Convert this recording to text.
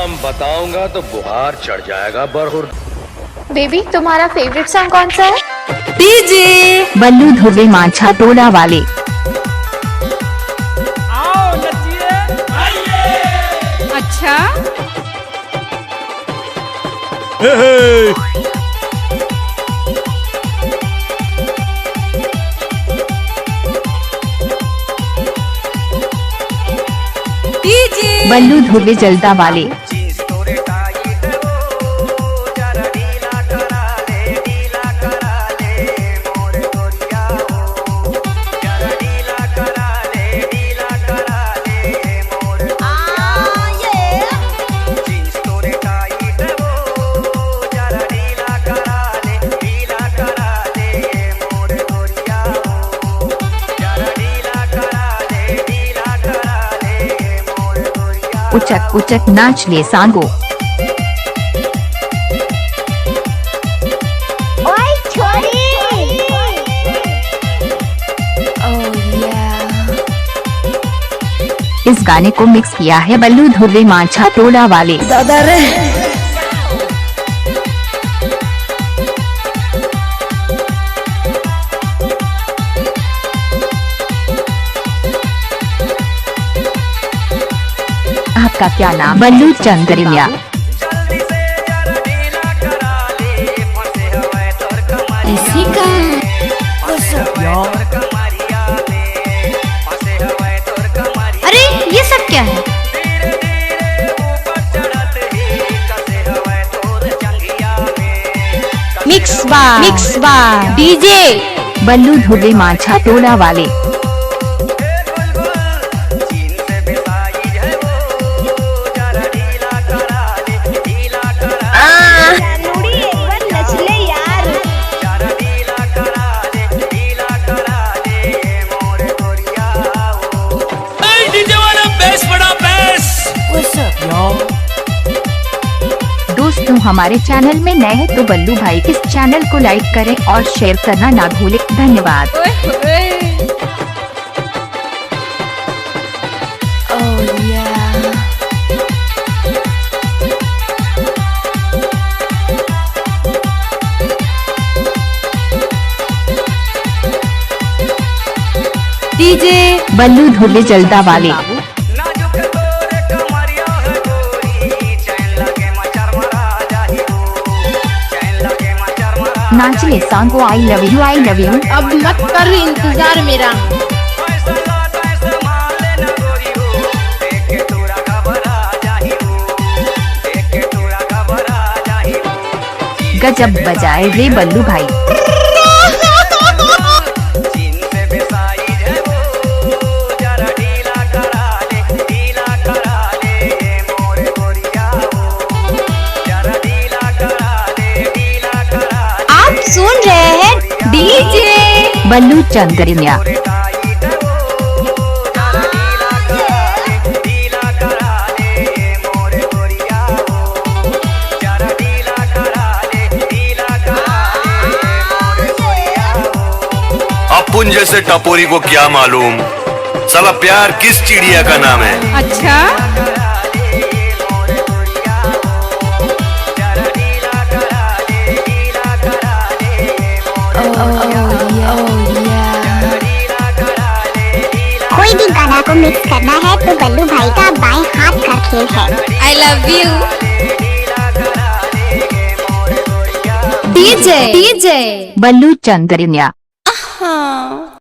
नाम बताऊंगा तो बुखार चढ़ जाएगा बरहुर। बेबी तुम्हारा फेवरेट सॉन्ग कौन सा है? डीजे बल्लू धुबे मांझा टोला वाले। आओ नचिए। अच्छा डीजे बल्लू धुबे जल्दा वाले। उचक उचक नाच ले सांगो। ओए छोरी। इस गाने को मिक्स किया है बल्लू धुबे मांझा टोला वाले। दादा रे आपका क्या नाम? बल्लू चंद्रिया। इसी का अरे ये सब क्या है? मिक्स बार डीजे बल्लू धुबे मांझा टोला वाले। दोस्तों हमारे चैनल में नए हैं तो बल्लू भाई इस चैनल को लाइक करें और शेयर करना ना भूलें। धन्यवाद। डीजे बल्लू धुबे जल्दा वाले। नाचले सांगो I love you I love you. अब मत कर इंतजार मेरा। गजब बजाए रे बल्लू भाई। सुन रहे हैं डीजे बल्लू चंद्रिया। अपुन जैसे टपोरी को क्या मालूम साला प्यार किस चिड़िया का नाम है। अच्छा कोई भी गाना को मिक्स करना है तो बल्लू भाई का बाएं हाथ का खेल है। आई लव यू डीजे बल्लू चंद्रिया। हाँ